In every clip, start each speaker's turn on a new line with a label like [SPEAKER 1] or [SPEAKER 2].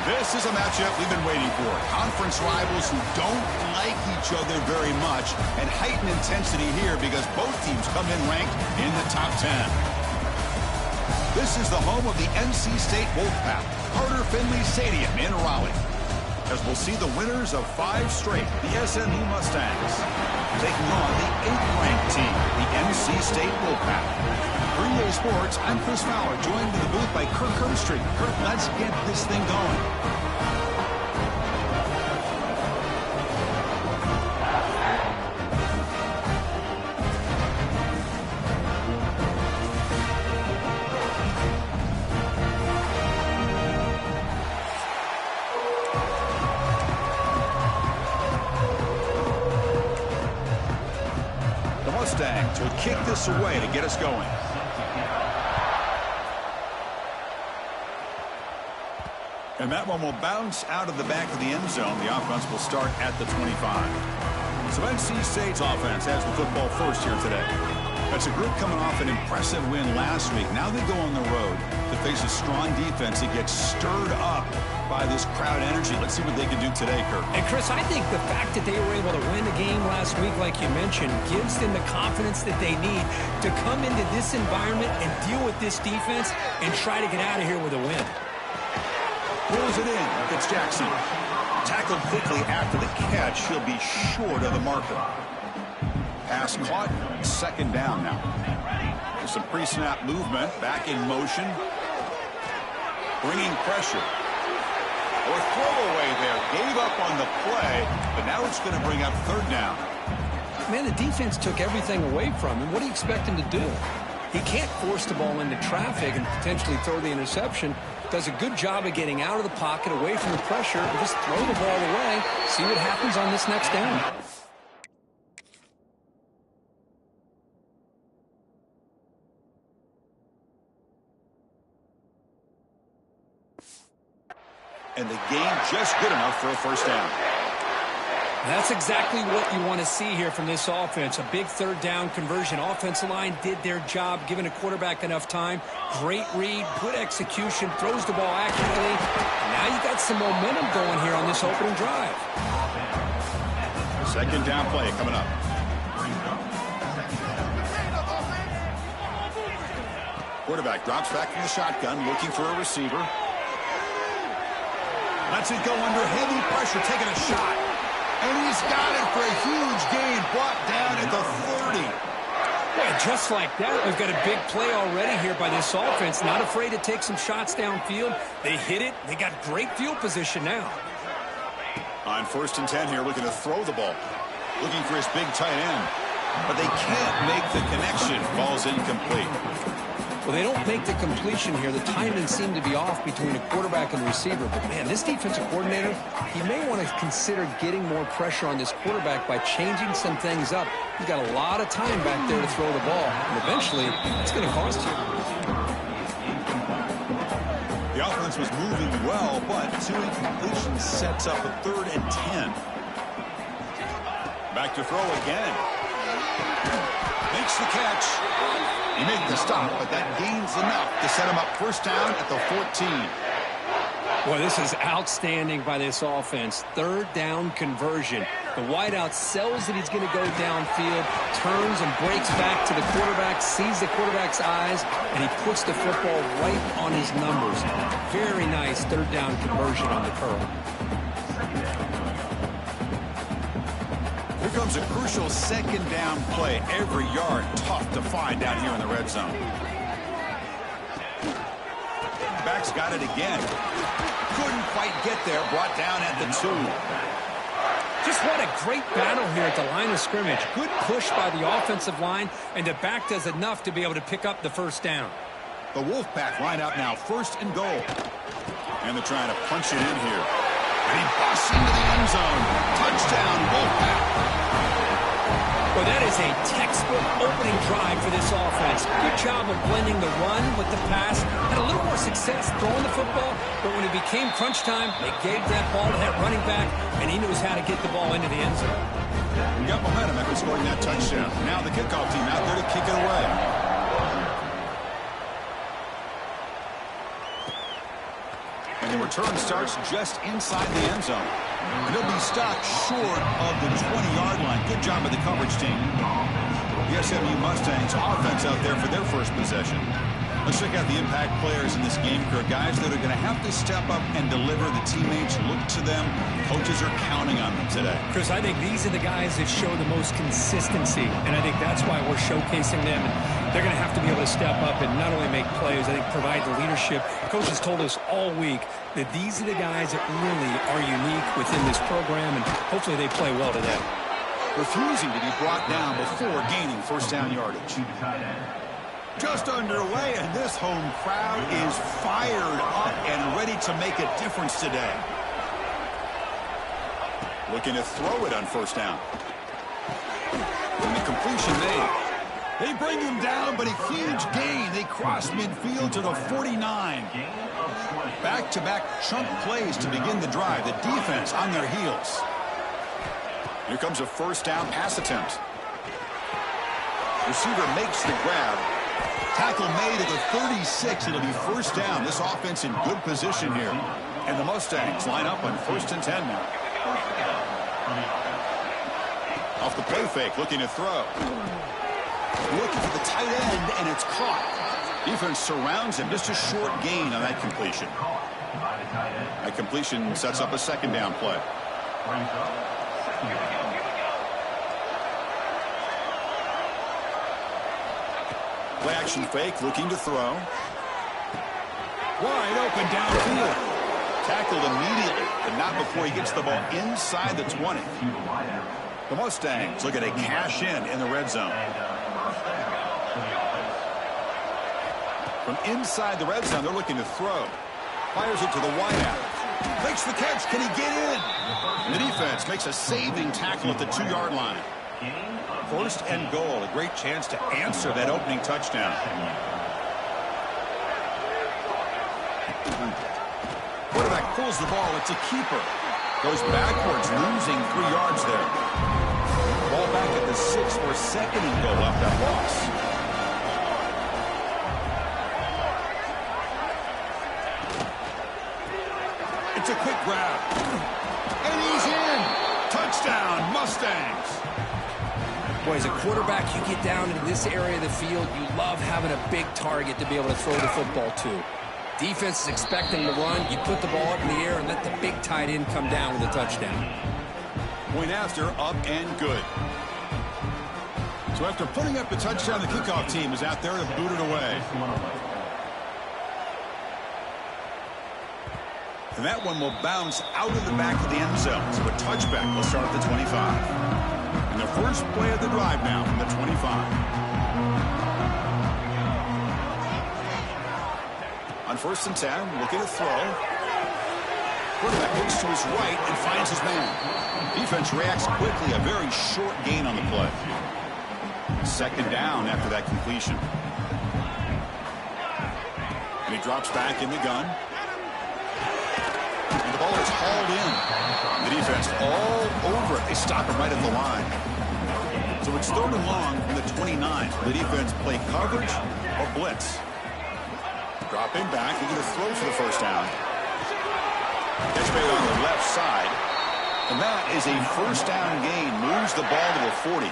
[SPEAKER 1] This is a matchup we've been waiting for. Conference rivals who don't like each other very much, and heightened intensity here because both teams come in ranked in the top 10. This is the home of the NC State Wolfpack, Carter Finley Stadium in Raleigh, as we'll see the winners of 5 straight, the SMU Mustangs, taking on the 8th-ranked team, the NC State Wolfpack. For EA Sports, I'm Chris Fowler, joined in the booth by Kirk Herbstreit. Kirk, let's get this thing going. The Mustangs will kick this away to get us going. And that one will bounce out of the back of the end zone. The offense will start at the 25. So NC State's offense has the football first here today. That's a group coming off an impressive win last week. Now they go on the road to face a strong defense that gets stirred up by this crowd energy. Let's see what they can do today, Kirk.
[SPEAKER 2] And Chris, I think the fact that they were able to win the game last week, like you mentioned, gives them the confidence that they need to come into this environment and deal with this defense and try to get out of here with a win.
[SPEAKER 1] Pulls it in. It's Jackson. Tackled quickly after the catch. He'll be short of the marker. Pass caught. 2nd down now. With some pre-snap movement. Back in motion. Bringing pressure. Or throwaway there. Gave up on the play. But now it's going to bring up 3rd down.
[SPEAKER 2] Man, the defense took everything away from him. What do you expect him to do? He can't force the ball into traffic and potentially throw the interception. Does a good job of getting out of the pocket, away from the pressure, and just throw the ball away. See what happens on this next down.
[SPEAKER 1] And the game just good enough for a 1st down.
[SPEAKER 2] That's exactly what you want to see here from this offense. A big 3rd down conversion. Offensive line did their job, giving a quarterback enough time. Great read, good execution, throws the ball accurately. And now you got some momentum going here on this opening drive.
[SPEAKER 1] 2nd down play coming up. Quarterback drops back from the shotgun, looking for a receiver. Lets it go under heavy pressure, taking a shot. And he's got it for a huge gain, brought down at the 30.
[SPEAKER 2] Yeah, just like that, we've got a big play already here by this offense. Not afraid to take some shots downfield. They hit it. They got great field position now.
[SPEAKER 1] On 1st and 10 here, looking to throw the ball. Looking for his big tight end. But they can't make the connection. Ball's incomplete.
[SPEAKER 2] Well, they don't make the completion here. The timing seemed to be off between a quarterback and receiver. But, man, this defensive coordinator, he may want to consider getting more pressure on this quarterback by changing some things up. He's got a lot of time back there to throw the ball. And eventually, it's going to cost you.
[SPEAKER 1] The offense was moving well, but 2 incompletions sets up a 3rd and 10. Back to throw again. Makes the catch. He made the stop, but that gains enough to set him up 1st down at the 14.
[SPEAKER 2] Well, this is outstanding by this offense. 3rd down conversion. The wideout sells that he's going to go downfield, turns and breaks back to the quarterback, sees the quarterback's eyes, and he puts the football right on his numbers. Very nice 3rd down conversion on the curl.
[SPEAKER 1] Here comes a crucial 2nd down play. Every yard tough to find down here in the red zone. Back's got it again. Couldn't quite get there. Brought down at the 2.
[SPEAKER 2] Just what a great battle here at the line of scrimmage. Good push by the offensive line, and the back does enough to be able to pick up the 1st down.
[SPEAKER 1] The Wolfpack line out now, 1st and goal. And they're trying to punch it in here. And he busts into the end zone.
[SPEAKER 2] is a textbook opening drive for this offense. Good job of blending the run with the pass. Had a little more success throwing the football, but when it became crunch time, they gave that ball to that running back, and he knows how to get the ball into the end zone.
[SPEAKER 1] We got momentum after scoring that touchdown. Now the kickoff team out there to kick it away. And the return starts just inside the end zone. And he'll be stopped short of the 20-yard line. Good job of the coverage team. The SMU Mustangs offense out there for their first possession. Let's check out the impact players in this game, guys that are going to have to step up and deliver. The teammates look to them. Coaches are counting on them today.
[SPEAKER 2] Chris, I think these are the guys that show the most consistency, and I think that's why we're showcasing them. They're going to have to be able to step up and not only make plays, I think provide the leadership. Coaches told us all week that these are the guys that really are unique within this program, and hopefully they play well today.
[SPEAKER 1] Refusing to be brought down before gaining first down yardage. Just underway, and this home crowd is fired up and ready to make a difference today. Looking to throw it on first down. And the completion made. They bring him down, but a huge gain. They cross midfield to the 49. Back-to-back chunk plays to begin the drive. The defense on their heels. Here comes a first down pass attempt. Receiver makes the grab. Tackle made at the 36. It'll be first down. This offense in good position here. And the Mustangs line up on 1st and 10 now. Off the play fake, looking to throw. Looking for the tight end, and it's caught. Defense surrounds him. Just a short gain on that completion. That completion sets up a second down play. Play action fake, looking to throw. Wide open downfield. Tackled immediately, but not before he gets the ball inside the 20. The Mustangs looking to cash in the red zone. From inside the red zone, they're looking to throw. Fires it to the wideout. Makes the catch. Can he get in? And the defense makes a saving tackle at the 2-yard line. 1st and goal. A great chance to answer that opening touchdown. Quarterback pulls the ball. It's a keeper. Goes backwards, losing 3 yards there. Ball back at the 6 for 2nd and goal after that loss. It's a quick grab. And he's in. Touchdown, Mustangs.
[SPEAKER 2] Boy, as a quarterback, you get down into this area of the field, you love having a big target to be able to throw the football to. Defense is expecting to run. You put the ball up in the air and let the big tight end come down with a touchdown.
[SPEAKER 1] Point after, up and good. So after putting up the touchdown, the kickoff team is out there to boot it away. And that one will bounce out of the back of the end zone. So a touchback will start at the 25. And the first play of the drive now from the 25. On 1st and 10, looking to throw. Quarterback looks to his right and finds his man. Defense reacts quickly. A very short gain on the play. 2nd down after that completion. And he drops back in the gun. And the ball is hauled in. The defense all over it. They stop him right at the line. So it's 3rd and long from the 29. The defense play coverage or blitz. Dropping back, looking to throw for the first down. Catch made on the left side. And that is a first down gain. Moves the ball to the 40.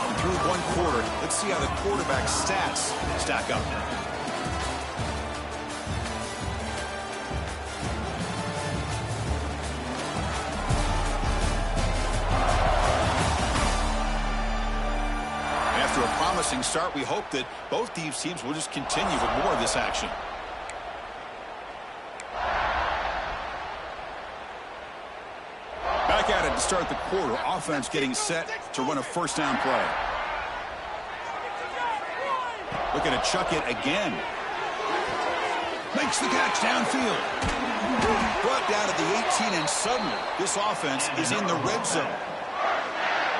[SPEAKER 1] And through 1 quarter, let's see how the quarterback stats stack up. Promising start. We hope that both these teams will just continue with more of this action. Back at it to start the quarter. Offense getting set to run a first down play. Looking to chuck it again. Makes the catch downfield. Brought down at the 13, and suddenly this offense is in the red zone.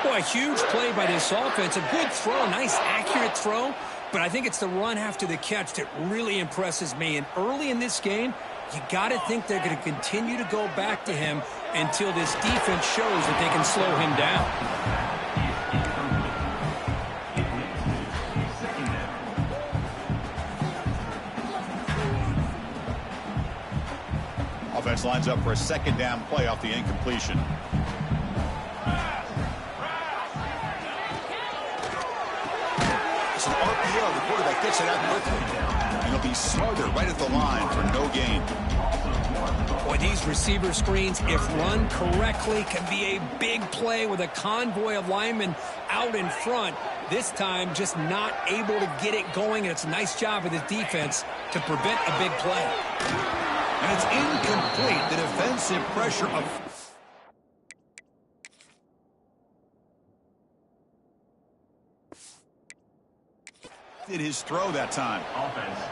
[SPEAKER 2] Boy, a huge play by this offense. A good throw, nice accurate throw. But I think it's the run after the catch that really impresses me. And early in this game, you got to think they're going to continue to go back to him until this defense shows that they can slow him down.
[SPEAKER 1] Offense lines up for a second down play off the incompletion. It's an RPO. The quarterback gets it out quickly. And he'll be smothered right at the line for no gain.
[SPEAKER 2] Boy, these receiver screens, if run correctly, can be a big play with a convoy of linemen out in front. This time, just not able to get it going, and it's a nice job of the defense to prevent a big play.
[SPEAKER 1] And it's incomplete. The defensive pressure of... did his throw that time.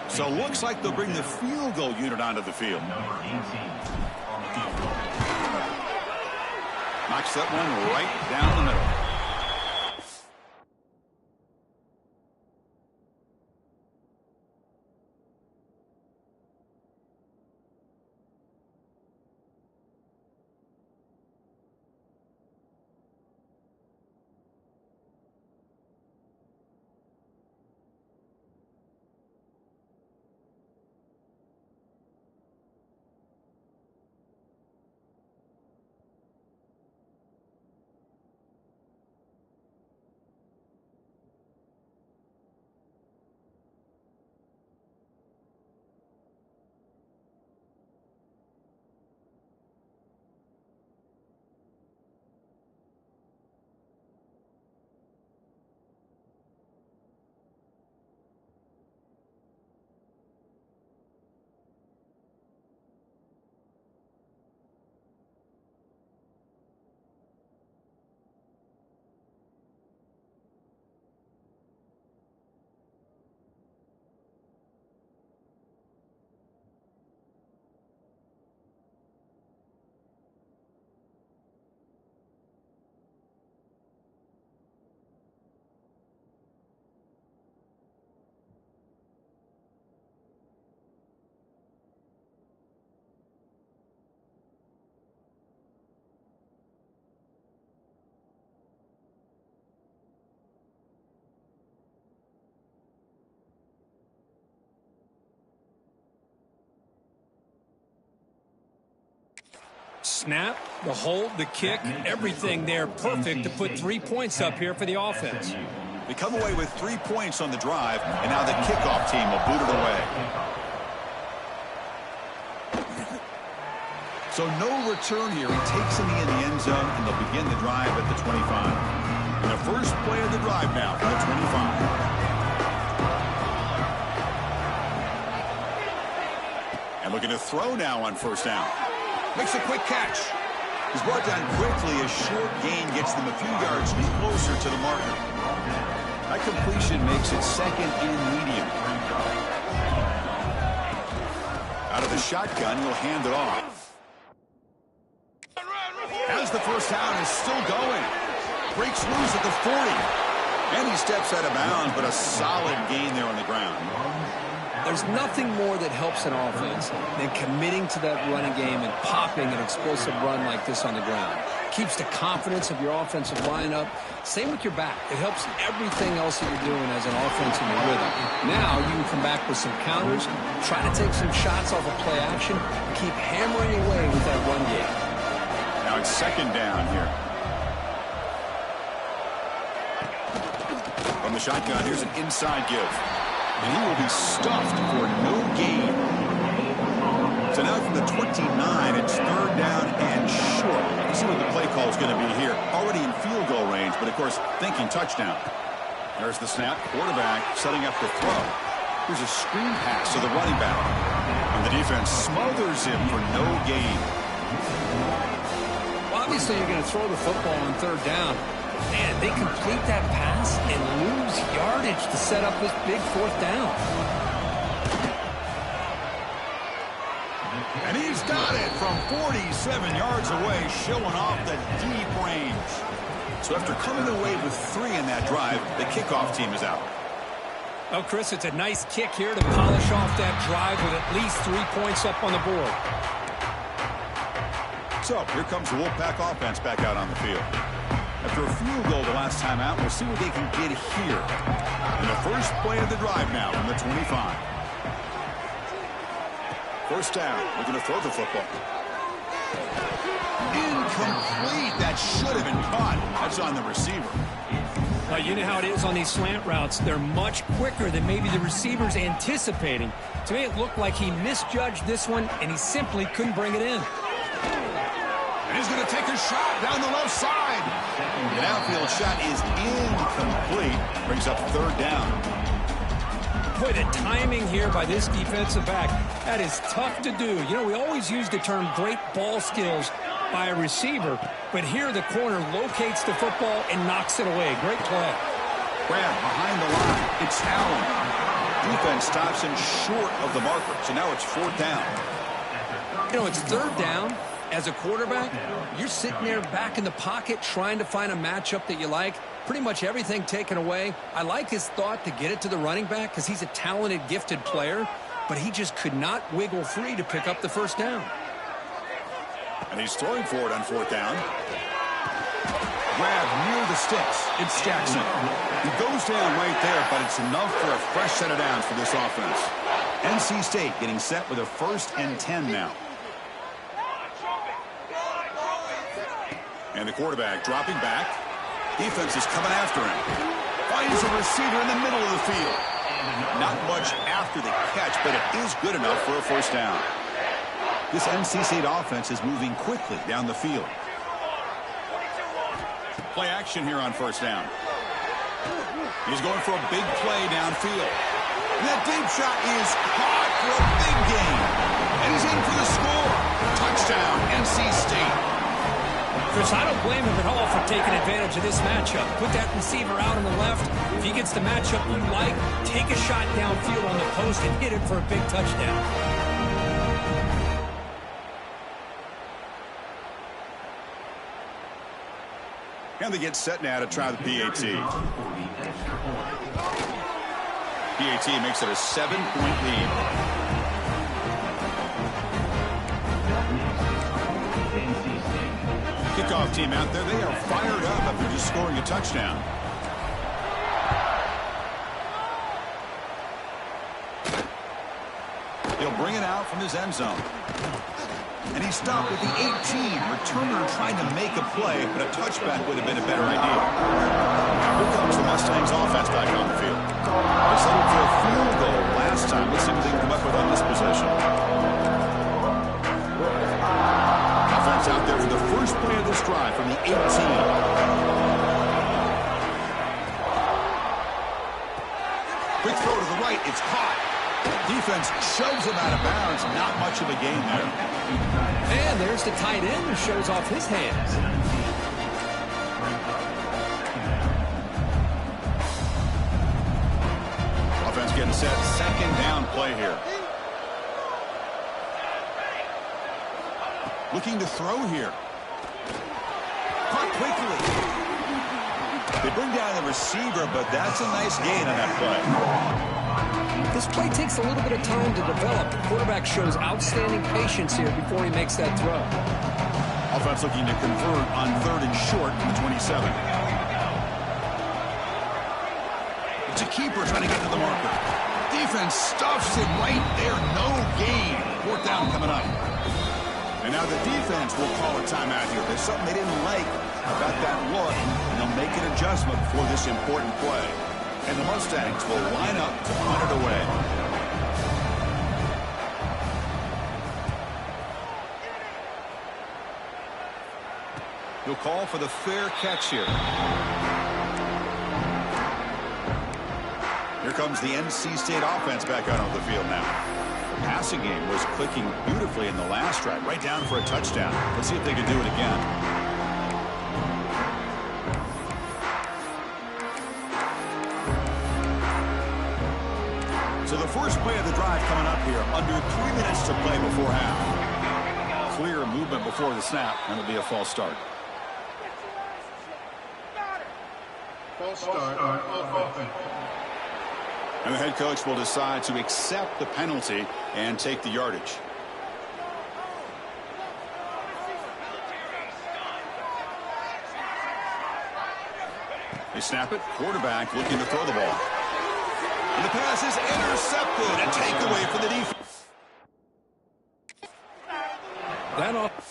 [SPEAKER 1] So looks like they'll bring the field goal unit onto the field. Knocks that one right down the middle.
[SPEAKER 2] Snap, the hold, the kick, everything there perfect to put 3 points up here for the offense.
[SPEAKER 1] They come away with 3 points on the drive, and now the kickoff team will boot it away. So no return here. He takes him in the end zone, and they'll begin the drive at the 25. And the first play of the drive now for the 25. And looking to throw now on first down. Makes a quick catch. He's brought down quickly. A short gain gets them a few yards closer to the marker. That completion makes it second and medium. Out of the shotgun, he'll hand it off. As the first down is still going. Breaks loose at the 40. And he steps out of bounds, but a solid gain there on the ground.
[SPEAKER 2] There's nothing more that helps an offense than committing to that running game and popping an explosive run like this on the ground. Keeps the confidence of your offensive lineup. Same with your back. It helps everything else that you're doing as an offense in your rhythm. Now you can come back with some counters, try to take some shots off of play action, keep hammering away with that run game.
[SPEAKER 1] Now it's second down here. From the shotgun, here's an inside give. And he will be stuffed for no gain. So now from the 29, it's third down and short. Let's see what the play call is going to be here. Already in field goal range, but of course, thinking touchdown. There's the snap. Quarterback setting up the throw. Here's a screen pass to the running back. And the defense smothers him for no gain.
[SPEAKER 2] Well, obviously, you're going to throw the football on third down. Man, they complete that pass and lose yardage to set up this big fourth down.
[SPEAKER 1] And he's got it from 47 yards away, showing off the deep range. So after coming away with 3 in that drive, the kickoff team is out.
[SPEAKER 2] Oh, Chris, it's a nice kick here to polish off that drive with at least 3 points up on the board.
[SPEAKER 1] So here comes the Wolfpack offense back out on the field. After a field goal the last time out, we'll see what they can get here. In the first play of the drive now from the 25. First down, looking to throw the football. Incomplete. That should have been caught. That's on the receiver.
[SPEAKER 2] You know how it is on these slant routes. They're much quicker than maybe the receiver's anticipating. To me, it looked like he misjudged this one, and he simply couldn't bring it in.
[SPEAKER 1] And he's going to take a shot down the left side. The downfield shot is incomplete. Brings up third down.
[SPEAKER 2] Boy, the timing here by this defensive back, that is tough to do. You know, we always use the term great ball skills by a receiver, but here the corner locates the football and knocks it away. Great play.
[SPEAKER 1] Grab behind the line. It's Allen. Defense stops him short of the marker, so now it's fourth down.
[SPEAKER 2] You know, it's third down. As a quarterback, you're sitting there back in the pocket trying to find a matchup that you like. Pretty much everything taken away. I like his thought to get it to the running back because he's a talented, gifted player, but he just could not wiggle free to pick up the first down.
[SPEAKER 1] And he's throwing for it on fourth down. Grab near the sticks. It's Jackson. He goes down right there, but it's enough for a fresh set of downs for this offense. NC State getting set with a 1st and 10 now. And the quarterback dropping back. Defense is coming after him. Finds a receiver in the middle of the field. Not much after the catch, but it is good enough for a first down. This NC State offense is moving quickly down the field. Play action here on first down. He's going for a big play downfield. And that deep shot is caught for a big gain. And he's in for the score. Touchdown, NC State.
[SPEAKER 2] Chris, I don't blame him at all for taking advantage of this matchup. Put that receiver out on the left. If he gets the matchup you like, take a shot downfield on the post and hit it for a big touchdown.
[SPEAKER 1] And they get set now to try the PAT. PAT makes it a 7-point lead. Kickoff team out there, they are fired up after just scoring a touchdown. He'll bring it out from his end zone. And he stopped at the 18. Returner trying to make a play, but a touchback would have been a better idea. Here comes the Mustangs offense back on the field. They settled for a field goal last time. Let's see what they can come up with on this possession. Offense out there for the first play of this drive from the 18. Quick throw to the right. It's caught. Defense shoves him out of bounds. Not much of a gain there.
[SPEAKER 2] And there's the tight end who shows off his hands.
[SPEAKER 1] Offense getting set. Second down play here. Looking to throw here. Caught quickly. They bring down the receiver, but that's a nice gain on that play.
[SPEAKER 2] This play takes a little bit of time to develop. The quarterback shows outstanding patience here before he makes that throw.
[SPEAKER 1] Offense looking to convert on 3rd and short from the 27. It's a keeper trying to get to the marker. Defense stuffs it right there. No gain. 4th down coming up. And now the defense will call a timeout here. There's something they didn't like about that look, and they'll make an adjustment for this important play. And the Mustangs will line up to punt it away. He'll call for the fair catch here. Here comes the NC State offense back out on the field now. The passing game was clicking beautifully in the last drive, right down for a touchdown. Let's see if they can do it again. So the first play of the drive coming up here, under 3 minutes to play before half. movement before the snap, and it'll be a false start.
[SPEAKER 3] False start on offense.
[SPEAKER 1] And the head coach will decide to accept the penalty and take the yardage. They snap it. Quarterback looking to throw the ball. And the pass is intercepted. A takeaway for the defense.
[SPEAKER 2] That off.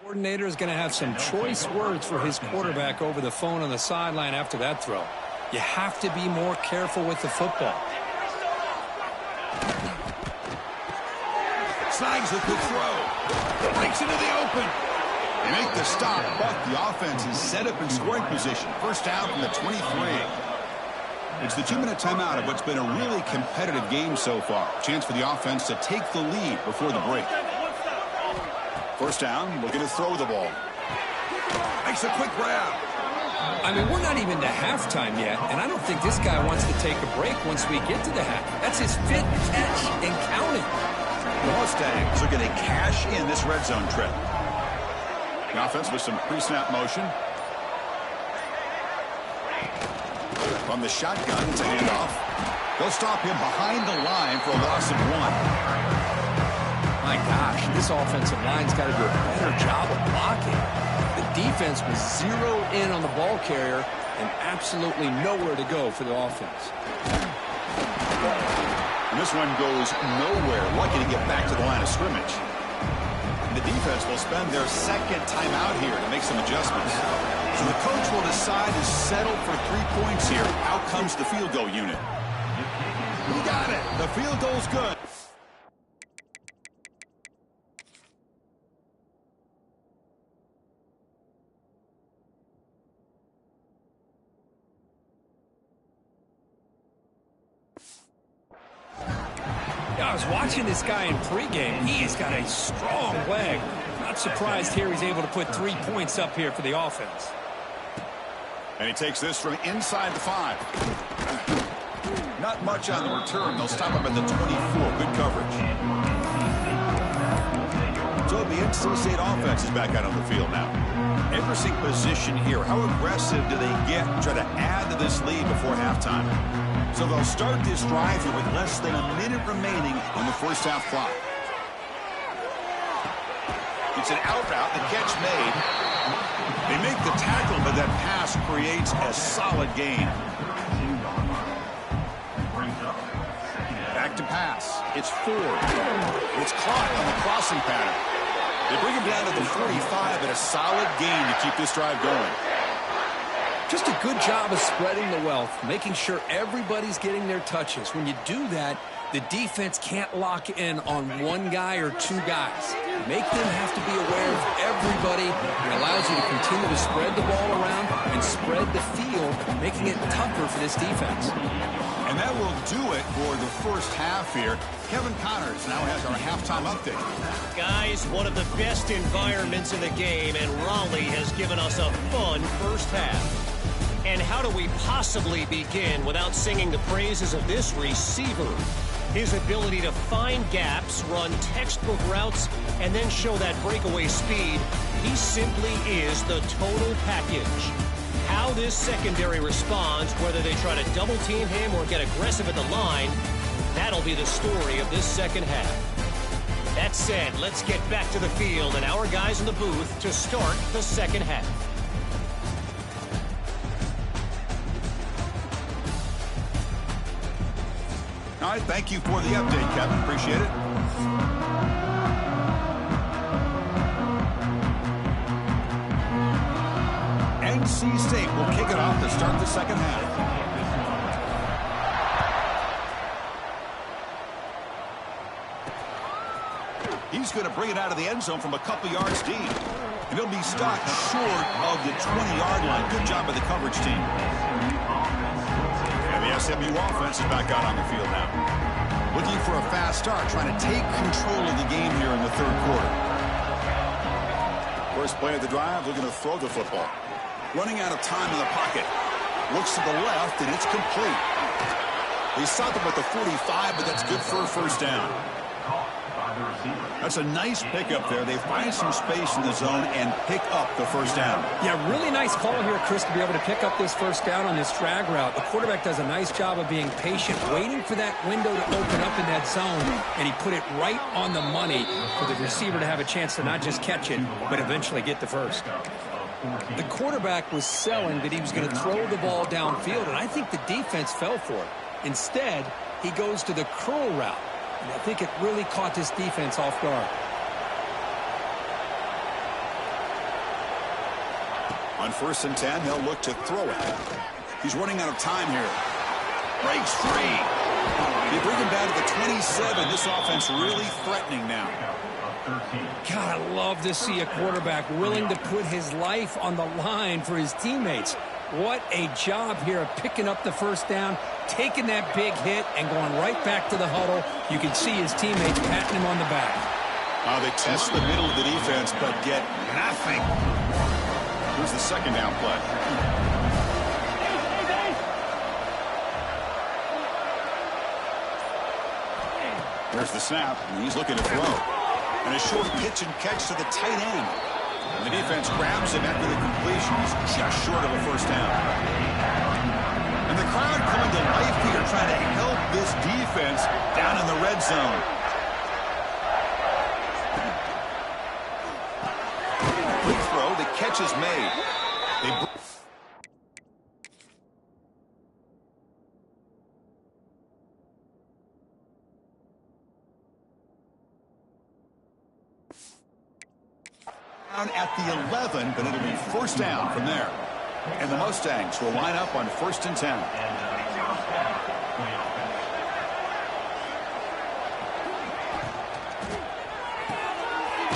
[SPEAKER 2] Coordinator is going to have some choice words for his quarterback over the phone on the sideline after that throw. You have to be more careful with the football.
[SPEAKER 1] Snags the quick throw. Breaks into the open. They make the stop, but the offense is set up in scoring position. First down from the 23. It's the 2-minute timeout of what's been a really competitive game so far. Chance for the offense to take the lead before the break. First down, looking to throw the ball. Makes a quick grab.
[SPEAKER 2] I mean, we're not even to halftime yet, and I don't think this guy wants to take a break once we get to the half. That's his fifth catch and counting.
[SPEAKER 1] The Mustangs are going to cash in this red zone trip. The offense with some pre-snap motion. From the shotgun, it's a handoff. They'll stop him behind the line for a loss of 1.
[SPEAKER 2] My gosh, this offensive line's got to do a better job of blocking. The defense was zeroed in on the ball carrier and absolutely nowhere to go for the offense.
[SPEAKER 1] And this one goes nowhere. Lucky to get back to the line of scrimmage. And the defense will spend their second timeout here to make some adjustments. So the coach will decide to settle for 3 points here. Out comes the field goal unit. We got it. The field goal's good.
[SPEAKER 2] I was watching this guy in pregame. He's got a strong leg. Not surprised here he's able to put 3 points up here for the offense.
[SPEAKER 1] And he takes this from inside the 5. Not much on the return. They'll stop him at the 24. Good coverage. So the NC State offense is back out on the field now. Interesting position here. How aggressive do they get to try to add to this lead before halftime? So they'll start this drive here with less than a minute remaining on the first half clock. It's an out route. The catch made. They make the tackle, but that pass creates a solid gain. Back to pass. It's Ford. It's caught on the crossing pattern. They bring him down to the 45, and a solid gain to keep this drive going.
[SPEAKER 2] Just a good job of spreading the wealth, making sure everybody's getting their touches. When you do that, the defense can't lock in on one guy or two guys. Make them have to be aware of everybody. It allows you to continue to spread the ball around and spread the field, making it tougher for this defense.
[SPEAKER 1] And that will do it for the first half here. Kevin Connors now has our halftime update.
[SPEAKER 4] Guys, one of the best environments in the game, and Raleigh has given us a fun first half. And how do we possibly begin without singing the praises of this receiver? His ability to find gaps, run textbook routes, and then show that breakaway speed. He simply is the total package. How this secondary responds, whether they try to double team him or get aggressive at the line, that'll be the story of this second half. That said, let's get back to the field and our guys in the booth to start the second half.
[SPEAKER 1] All right, thank you for the update, Kevin. Appreciate it. NC State will kick it off to start the second half. He's going to bring it out of the end zone from a couple yards deep. And he'll be stopped short of the 20-yard line. Good job by the coverage team. And the SMU offense is back out on the field now. Looking for a fast start, trying to take control of the game here in the third quarter. First play of the drive, looking to throw the football. Running out of time in the pocket. Looks to the left, and it's complete. He stopped him at the 45, but that's good for a first down. That's a nice pickup there. They find some space in the zone and pick up the first down.
[SPEAKER 2] Yeah, really nice call here, Chris, to be able to pick up this first down on this drag route. The quarterback does a nice job of being patient, waiting for that window to open up in that zone, and he put it right on the money for the receiver to have a chance to not just catch it, but eventually get the first. The quarterback was selling that he was going to throw the ball downfield, and I think the defense fell for it. Instead, he goes to the curl route. And I think it really caught this defense off guard.
[SPEAKER 1] On 1st and 10, they'll look to throw it. He's running out of time here. Breaks free. They bring him down to the 27. This offense really threatening now.
[SPEAKER 2] God, I love to see a quarterback willing to put his life on the line for his teammates. What a job here of picking up the first down, taking that big hit, and going right back to the huddle. You can see his teammates patting him on the back.
[SPEAKER 1] They test the middle of the defense, but get nothing. Here's the second down play. There's the snap, and he's looking to throw. And a short pitch and catch to the tight end. And the defense grabs him after the completion. He's just short of a first down. And the crowd coming to life here, trying to help this defense down in the red zone. Quick throw, the catch is made. At the 11, but it'll be first down from there. And the Mustangs will line up on 1st and 10.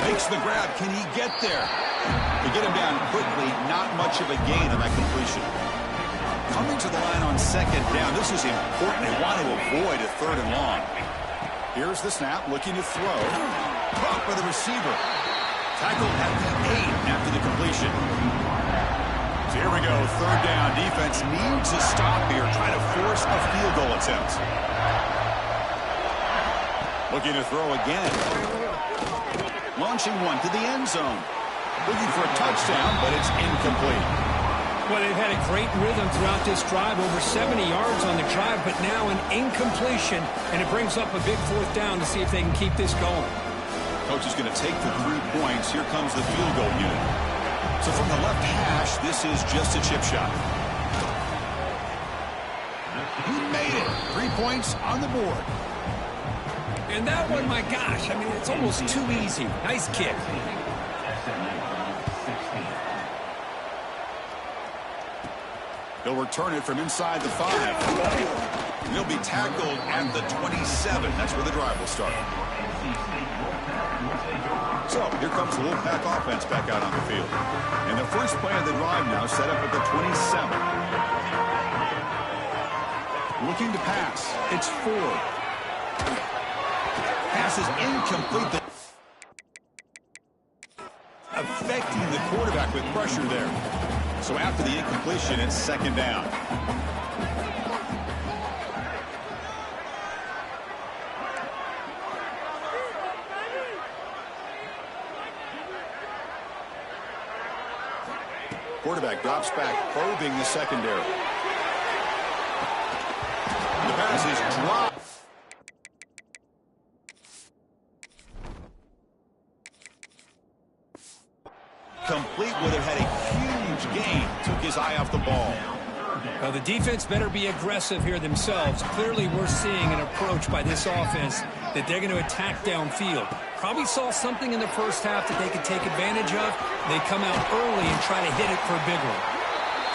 [SPEAKER 1] Makes the grab. Can he get there? They get him down quickly. Not much of a gain on that completion. Coming to the line on 2nd down. This is important. They want to avoid a 3rd and long. Here's the snap. Looking to throw. Caught by the receiver. Tackled at the 8 after the completion. So here we go, 3rd down. Defense needs a stop here, trying to force a field goal attempt. Looking to throw again. Launching one to the end zone. Looking for a touchdown, but it's incomplete.
[SPEAKER 2] Well, they've had a great rhythm throughout this drive, over 70 yards on the drive, but now an incompletion, and it brings up a big 4th down to see if they can keep this going.
[SPEAKER 1] Coach is going to take the 3 points. Here comes the field goal unit. So from the left hash, this is just a chip shot. He made it. 3 points on the board.
[SPEAKER 2] And that one, my gosh, I mean, it's almost too easy. Nice kick.
[SPEAKER 1] He'll return it from inside the 5. And he'll be tackled at the 27. That's where the drive will start. So, here comes the Wolfpack offense back out on the field. And the first play of the drive now set up at the 27. Looking to pass. It's Ford. Pass is incomplete. Affecting the quarterback with pressure there. So after the incompletion, it's 2nd down. Quarterback drops back, probing the secondary. The pass is dropped. Complete would have had a huge gain. Took his eye off the ball.
[SPEAKER 2] Well, the defense better be aggressive here themselves. Clearly, we're seeing an approach by this offense that they're going to attack downfield. Probably saw something in the first half that they could take advantage of. They come out early and try to hit it for a big one.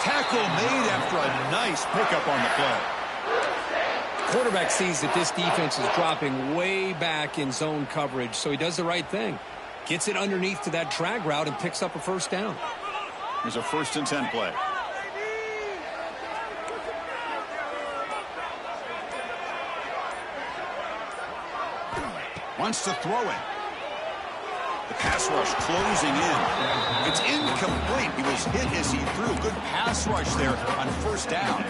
[SPEAKER 1] Tackle made after a nice pickup on the play.
[SPEAKER 2] Quarterback sees that this defense is dropping way back in zone coverage, so he does the right thing. Gets it underneath to that drag route and picks up a first down.
[SPEAKER 1] Here's a 1st and 10 play. Wants to throw it. The pass rush closing in. It's incomplete. He was hit as he threw. Good pass rush there on first down.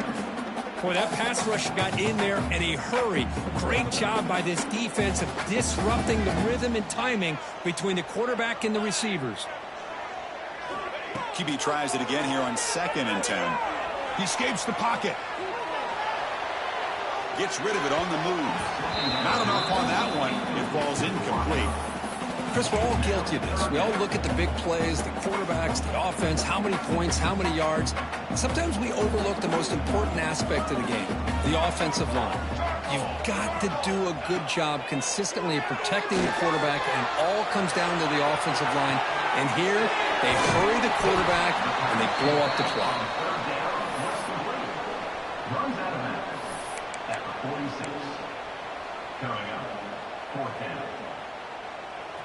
[SPEAKER 2] Boy, that pass rush got in there in a hurry. Great job by this defense of disrupting the rhythm and timing between the quarterback and the receivers.
[SPEAKER 1] QB tries it again here on 2nd and 10. He escapes the pocket. Gets rid of it on the move. Not enough on that one. It falls incomplete.
[SPEAKER 2] Chris, we're all guilty of this. We all look at the big plays, the quarterbacks, the offense, how many points, how many yards. And sometimes we overlook the most important aspect of the game, the offensive line. You've got to do a good job consistently of protecting the quarterback, and all comes down to the offensive line. And here, they hurry the quarterback, and they blow up the clock.
[SPEAKER 5] Runs out of bounds at the 46. Coming up, 4th down.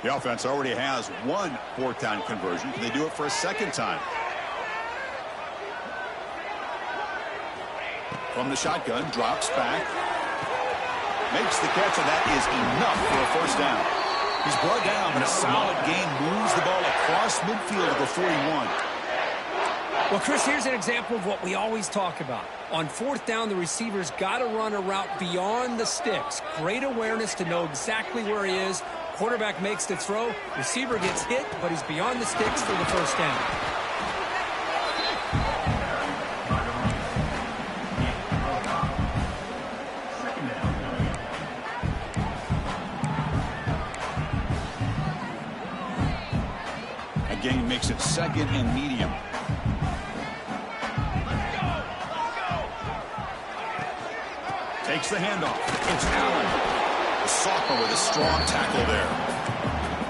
[SPEAKER 1] The offense already has one 4th down conversion. Can they do it for a second time? From the shotgun, drops back. Makes the catch, and that is enough for a first down. He's brought down, but a solid gain moves the ball across midfield to the 41.
[SPEAKER 2] Well, Chris, here's an example of what we always talk about. On 4th down, the receiver's got to run a route beyond the sticks. Great awareness to know exactly where he is. Quarterback makes the throw. Receiver gets hit, but he's beyond the sticks for the first down.
[SPEAKER 1] Gain makes it 2nd and medium. Takes the handoff. It's Allen. The sophomore with a strong tackle there.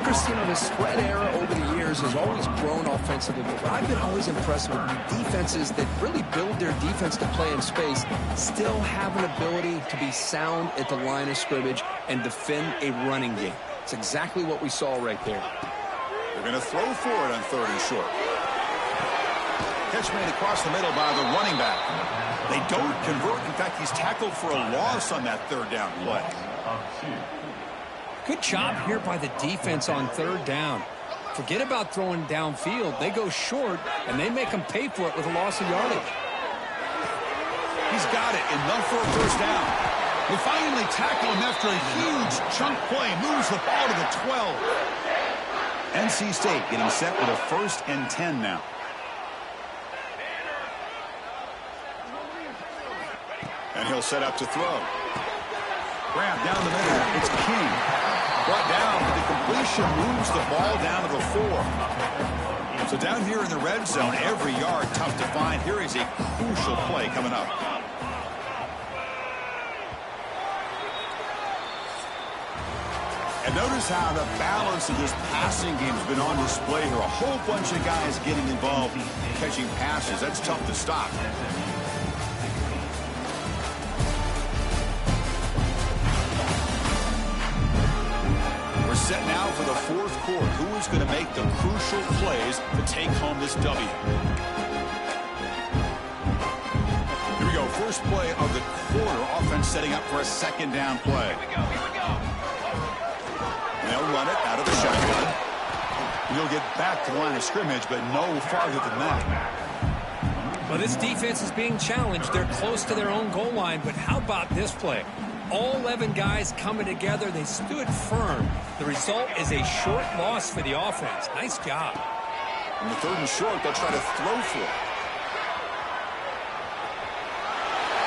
[SPEAKER 2] Chris, you know, the spread era over the years has always grown offensively, but I've been always impressed with defenses that really build their defense to play in space, still have an ability to be sound at the line of scrimmage and defend a running game. It's exactly what we saw right there.
[SPEAKER 1] They're going to throw for it on 3rd and short. Catch made across the middle by the running back. They don't convert. In fact, he's tackled for a loss on that 3rd down play.
[SPEAKER 2] Good job here by the defense on 3rd down. Forget about throwing downfield. They go short, and they make them pay for it with a loss of yardage.
[SPEAKER 1] He's got it. Enough for a first down. They finally tackle him after a huge chunk play. Moves the ball to the 12. NC State getting set with a 1st and 10 now. And he'll set up to throw. Grab down the middle. It's King. Brought down, but the completion moves the ball down to the 4. So down here in the red zone, every yard tough to find. Here is a crucial play coming up. And notice how the balance of this passing game has been on display here. A whole bunch of guys getting involved catching passes. That's tough to stop. We're set now for the 4th quarter. Who is going to make the crucial plays to take home this W? Here we go. First play of the quarter. Offense setting up for a 2nd down play.
[SPEAKER 4] Here we go.
[SPEAKER 1] They'll run it out of the shotgun. He'll get back to the line of scrimmage, but no farther than that.
[SPEAKER 2] Well, this defense is being challenged. They're close to their own goal line, but how about this play? All 11 guys coming together. They stood firm. The result is a short loss for the offense. Nice job.
[SPEAKER 1] On the 3rd and short, they'll try to throw for it.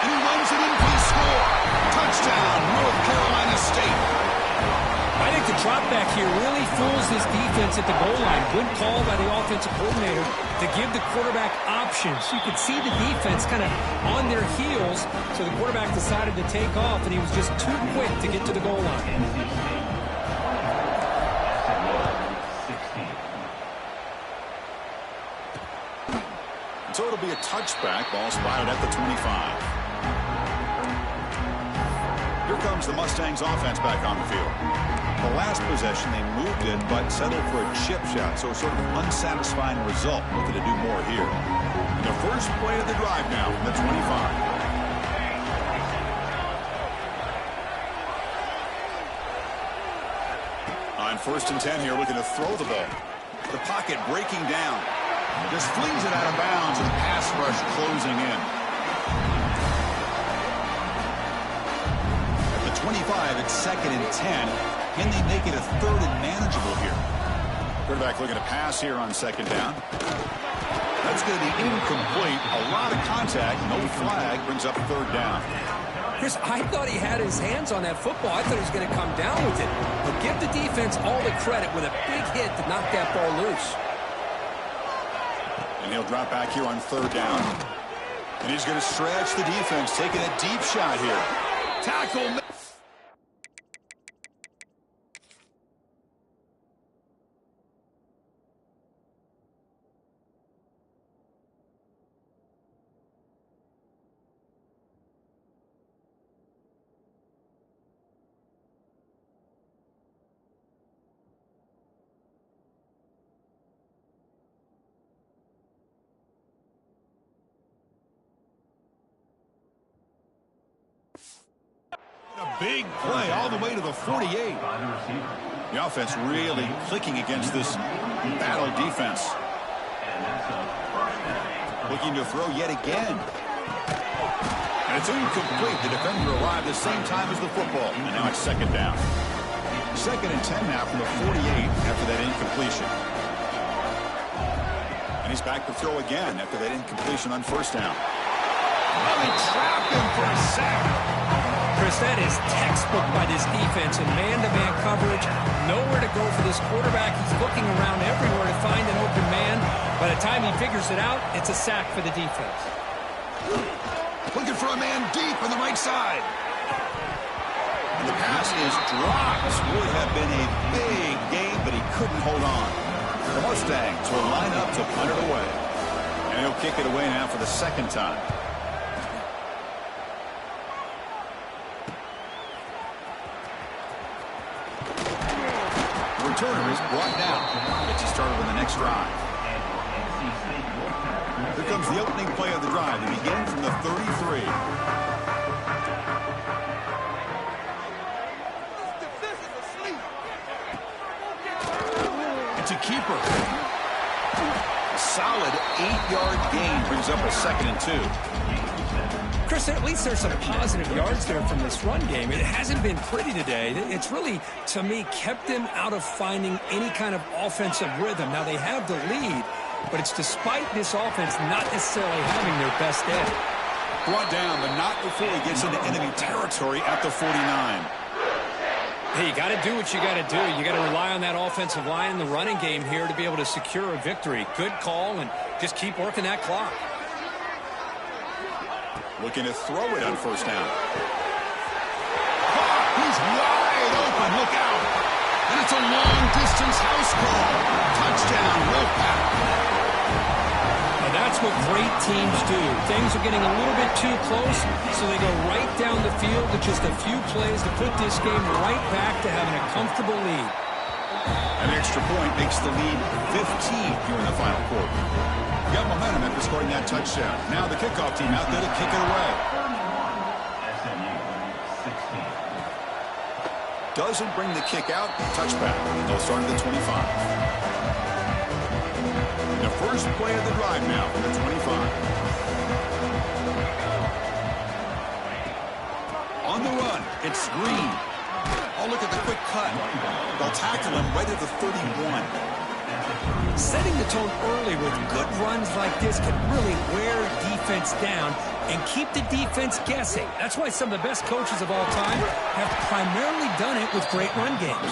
[SPEAKER 1] And he runs it in for the score. Touchdown, North Carolina State.
[SPEAKER 2] I think the drop back here really fools this defense at the goal line. Good call by the offensive coordinator to give the quarterback options. You could see the defense kind of on their heels, so the quarterback decided to take off, and he was just too quick to get to the goal line.
[SPEAKER 1] So it'll be a touchback. Ball spotted at the 25. Here comes the Mustangs offense back on the field. The last possession, they moved it, but settled for a chip shot, so a sort of unsatisfying result. Looking to do more here. And the first play of the drive now from the 25. On 1st and 10 here, looking to throw the ball. The pocket breaking down. Just flings it out of bounds, and the pass rush closing in. At the 25, it's 2nd and 10. Can they make it a 3rd and manageable here? Quarterback looking to pass here on 2nd down. That's going to be incomplete. A lot of contact. No flag. Brings up 3rd down.
[SPEAKER 2] Chris, I thought he had his hands on that football. I thought he was going to come down with it. But give the defense all the credit with a big hit to knock that ball loose.
[SPEAKER 1] And he'll drop back here on 3rd down. And he's going to stretch the defense, taking a deep shot here. Tackle. A big play all the way to the 48. The offense really clicking against this battle defense. Looking to throw yet again. And it's incomplete. The defender arrived the same time as the football. And now it's 2nd down. 2nd and 10 now from the 48 after that incompletion. And he's back to throw again after that incompletion on 1st down. Oh, he trapped him for a sack.
[SPEAKER 2] Chris, that is textbook by this defense in man-to-man coverage. Nowhere to go for this quarterback. He's looking around everywhere to find an open man. By the time he figures it out, it's a sack for the defense.
[SPEAKER 1] Looking for a man deep on the right side. And the pass is dropped. Would have been a big game, but he couldn't hold on. The Mustangs will line up to punt it away. And he'll kick it away now for the 2nd time. Returner is brought down. Gets you started on the next drive. Here comes the opening play of the drive. They begin from the 33. It's a keeper. A solid 8-yard gain brings up a 2nd and 2.
[SPEAKER 2] Chris, at least there's some positive yards there from this run game. It hasn't been pretty today. It's really, to me, kept them out of finding any kind of offensive rhythm. Now, they have the lead, but it's despite this offense not necessarily having their best day.
[SPEAKER 1] Brought down, but not before he gets into enemy territory at the 49.
[SPEAKER 2] Hey, you got to do what you got to do. You got to rely on that offensive line in the running game here to be able to secure a victory. Good call, and just keep working that clock.
[SPEAKER 1] Looking to throw it on 1st down. He's wide open. Look out. And it's a long-distance house call. Touchdown, Wolfpack.
[SPEAKER 2] Now that's what great teams do. Things are getting a little bit too close, so they go right down the field with just a few plays to put this game right back to having a comfortable lead.
[SPEAKER 1] An extra point makes the lead 15 here in the final quarter. Got momentum after scoring that touchdown. Now the kickoff team out there to kick it away. Doesn't bring the kick out. Touchback. They'll start at the 25. The first play of the drive now from the 25. On the run, it's Green. Oh, look at the quick cut. They'll tackle him right at the 31.
[SPEAKER 2] Setting the tone early with good runs like this can really wear defense down and keep the defense guessing. That's why some of the best coaches of all time have primarily done it with great run games.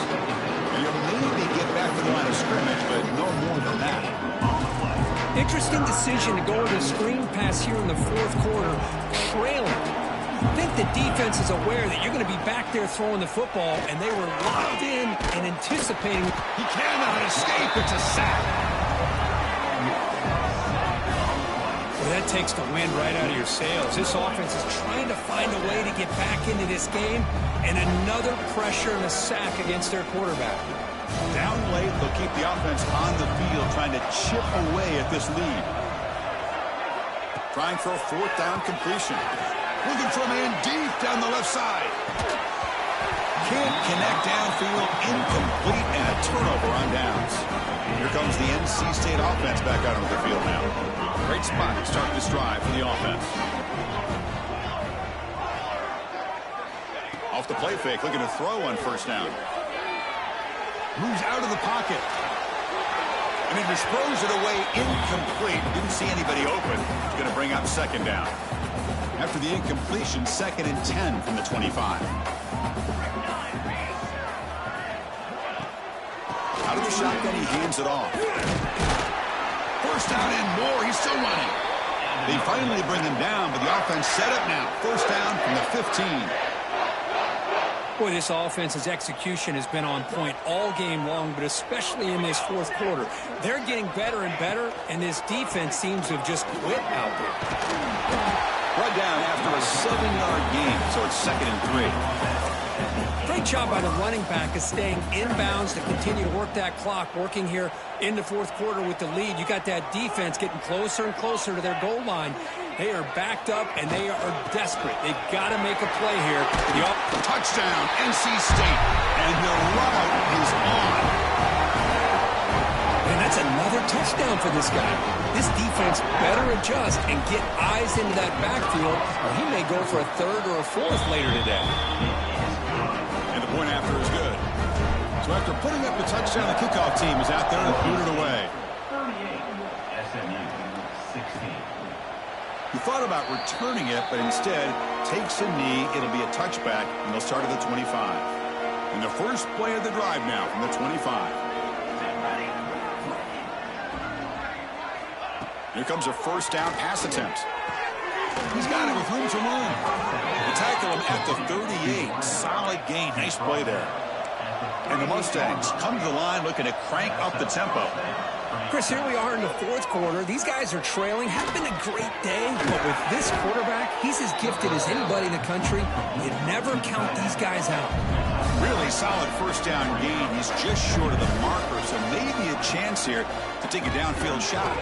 [SPEAKER 1] You'll maybe get back to the line of scrimmage, but no more than that.
[SPEAKER 2] Interesting decision to go with a screen pass here in the 4th quarter, trailing. I think the defense is aware that you're going to be back there throwing the football, and they were locked in and anticipating.
[SPEAKER 1] He cannot escape. It's a sack.
[SPEAKER 2] Well, that takes the wind right out of your sails. This offense is trying to find a way to get back into this game, and another pressure and a sack against their quarterback.
[SPEAKER 1] Down late, they'll keep the offense on the field, trying to chip away at this lead. Trying for a 4th down completion. Looking for a man deep down the left side. Can't connect downfield, incomplete, and a turnover on downs. Here comes the NC State offense back out onto the field now. Great spot to start this drive for the offense. Off the play fake, looking to throw on first down. Moves out of the pocket. And he just throws it away incomplete. Didn't see anybody open. It's going to bring up second down. After the incompletion, 2nd and 10 from the 25. Out of the shotgun, he hands it off. First down and more. He's still running. They finally bring him down, but the offense set up now. First down from the 15.
[SPEAKER 2] Boy, this offense's execution has been on point all game long, but especially in this fourth quarter. They're getting better and better, and this defense seems to have just quit out there.
[SPEAKER 1] Brought down after a 7-yard gain, so it's 2nd and 3.
[SPEAKER 2] Great job by the running back of staying inbounds to continue to work that clock, working here in the fourth quarter with the lead. You got that defense getting closer and closer to their goal line. They are backed up, and they are desperate. They've got to make a play here.
[SPEAKER 1] Touchdown, NC State, and the run is on.
[SPEAKER 2] And that's another touchdown for this guy. This defense better adjust and get eyes into that backfield, or he may go for a 3rd or a 4th later today.
[SPEAKER 1] And the point after is good. So after putting up the touchdown, the kickoff team is out there to boot it away.
[SPEAKER 5] 38, SMU, 16.
[SPEAKER 1] He thought about returning it, but instead takes a knee. It'll be a touchback, and they'll start at the 25. And the first play of the drive now from the 25. Here comes a first down pass attempt. He's got it with room to run. They tackle him at the 38. Solid gain. Nice play there. And the Mustangs come to the line looking to crank up the tempo.
[SPEAKER 2] Chris, here we are in the fourth quarter. These guys are trailing. Hasn't been a great day, but with this quarterback, he's as gifted as anybody in the country. You never count these guys out.
[SPEAKER 1] Really solid first down gain. He's just short of the marker, so maybe a chance here to take a downfield shot.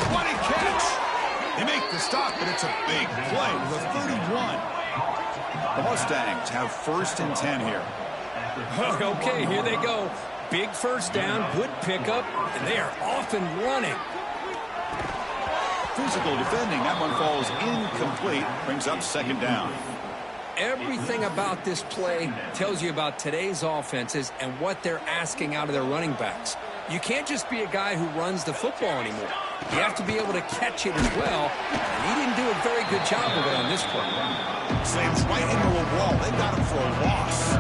[SPEAKER 1] What a catch! They make the stop, but it's a big play with a 31. The Mustangs have 1st and 10 here.
[SPEAKER 2] Okay, here they go. Big first down, good pickup, and they are off and running.
[SPEAKER 1] Physical defending. That one falls incomplete. Brings up second down.
[SPEAKER 2] Everything about this play tells you about today's offenses and what they're asking out of their running backs. You can't just be a guy who runs the football anymore. You have to be able to catch it as well, and he didn't do a very good job of it on this play.
[SPEAKER 1] Slams right into a wall. They got him for a loss.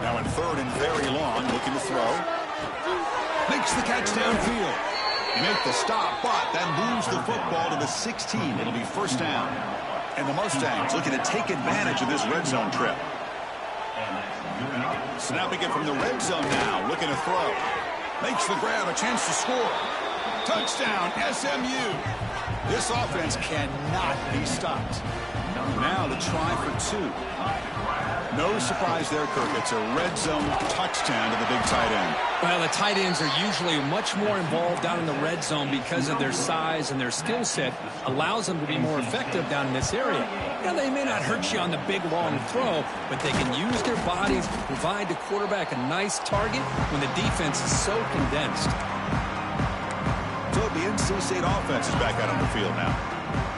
[SPEAKER 1] Now in 3rd and very long, looking to throw. Makes the catch downfield. They make the stop, but then moves the football to the 16. It'll be first down. And the Mustangs looking to take advantage of this red zone trip. Snapping it from the red zone now, looking to throw. Makes the grab, a chance to score. Touchdown, SMU. This offense cannot be stopped. Now the try for 2. No surprise there, Kirk. It's a red zone touchdown to the big tight end.
[SPEAKER 2] Well, the tight ends are usually much more involved down in the red zone because of their size and their skill set allows them to be more effective down in this area. Now, they may not hurt you on the big, long throw, but they can use their bodies to provide the quarterback a nice target when the defense is so condensed.
[SPEAKER 1] So the NC State offense is back out on the field now.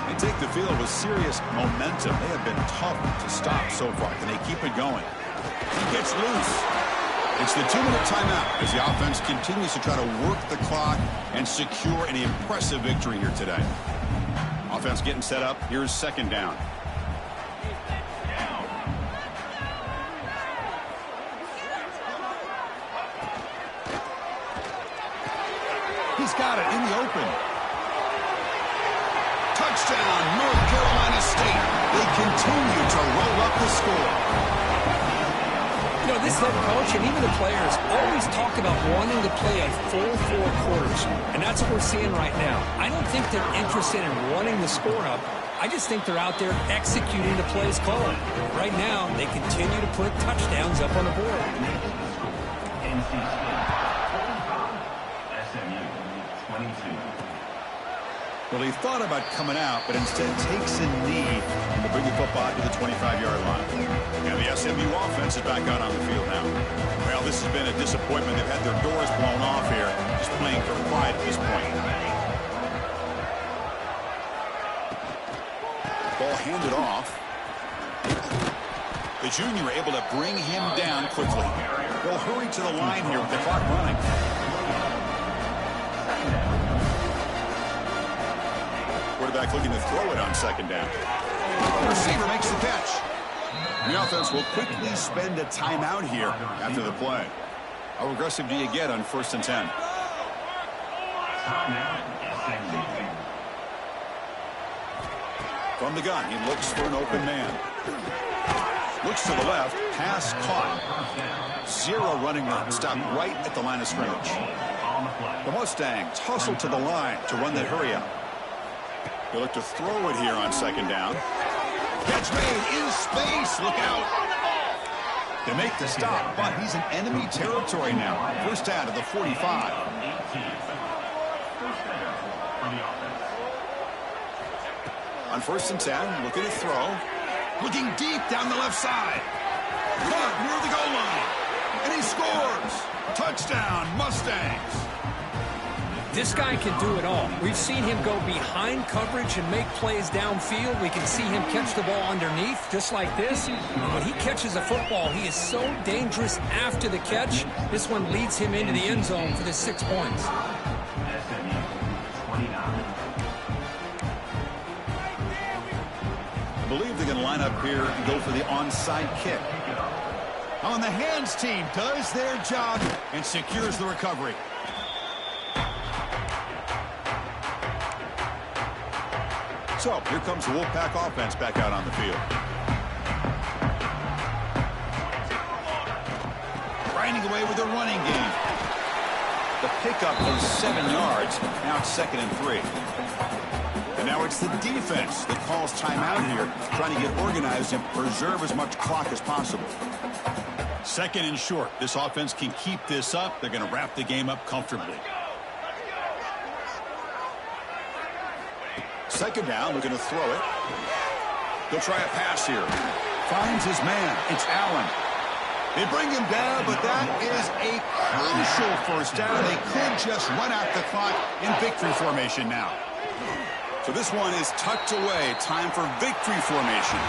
[SPEAKER 1] They take the field with serious momentum. They have been tough to stop so far. Can they keep it going? He gets loose. It's the 2-minute timeout as the offense continues to try to work the clock and secure an impressive victory here today. Offense getting set up. Here's second down. He's got it in the open. Touchdown, North Carolina State. They continue to roll up the score.
[SPEAKER 2] You know, this head coach and even the players always talk about wanting to play a full 4 quarters, and that's what we're seeing right now. I don't think they're interested in running the score up. I just think they're out there executing the plays called. Right now, they continue to put touchdowns up on the board.
[SPEAKER 5] NC State, SMU, 22.
[SPEAKER 1] Well, he thought about coming out, but instead takes a knee to bring the football to the 25-yard line. And the SMU offense is back out on the field now. Well, this has been a disappointment. They've had their doors blown off here, just playing for pride at this point. Ball handed off. The junior able to bring him down quickly. They'll hurry to the line here with the clock running. Quarterback looking to throw it on second down. The receiver makes the catch. The offense will quickly spend a timeout here after the play. How aggressive do you get on 1st and 10? From the gun, he looks for an open man. Looks to the left, pass caught. 0 running room, stopped right at the line of scrimmage. The Mustangs hustle to the line to run that hurry up. They look to throw it here on second down. Catch made in space. Look out. They make the stop, but he's in enemy territory now. First down to the 45. On 1st and 10, looking to throw. Looking deep down the left side. Caught near the goal line. And he scores. Touchdown, Mustangs.
[SPEAKER 2] This guy can do it all. We've seen him go behind coverage and make plays downfield. We can see him catch the ball underneath, just like this. And when he catches a football, he is so dangerous after the catch. This one leads him into the end zone for the 6 points.
[SPEAKER 1] I believe they're going to line up here and go for the onside kick. On the hands team does their job and secures the recovery. So, here comes the Wolfpack offense back out on the field. Grinding away with their running game. The pickup of 7 yards. Now it's 2nd and 3. And now it's the defense that calls timeout here, trying to get organized and preserve as much clock as possible. 2nd and short. This offense can keep this up. They're going to wrap the game up comfortably. 2nd down, looking to throw it. They'll try a pass here. Finds his man. It's Allen. They bring him down, but that is a crucial first down. They could just run out the clock in victory formation now. So this one is tucked away. Time for victory formation.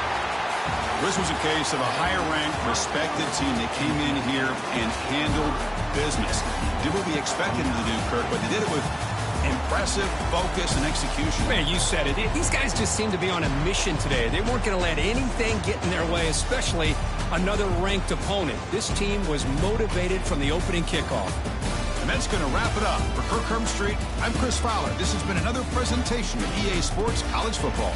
[SPEAKER 1] This was a case of a higher-ranked, respected team that came in here and handled business. Did what we expected them to do, Kirk, but they did it with impressive focus and execution.
[SPEAKER 2] Man, you said it. These guys just seem to be on a mission today. They weren't going to let anything get in their way, especially another ranked opponent. This team was motivated from the opening kickoff.
[SPEAKER 1] And that's going to wrap it up. For Kirk Herbstreit, I'm Chris Fowler. This has been another presentation of EA Sports College Football.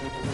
[SPEAKER 6] Thank you.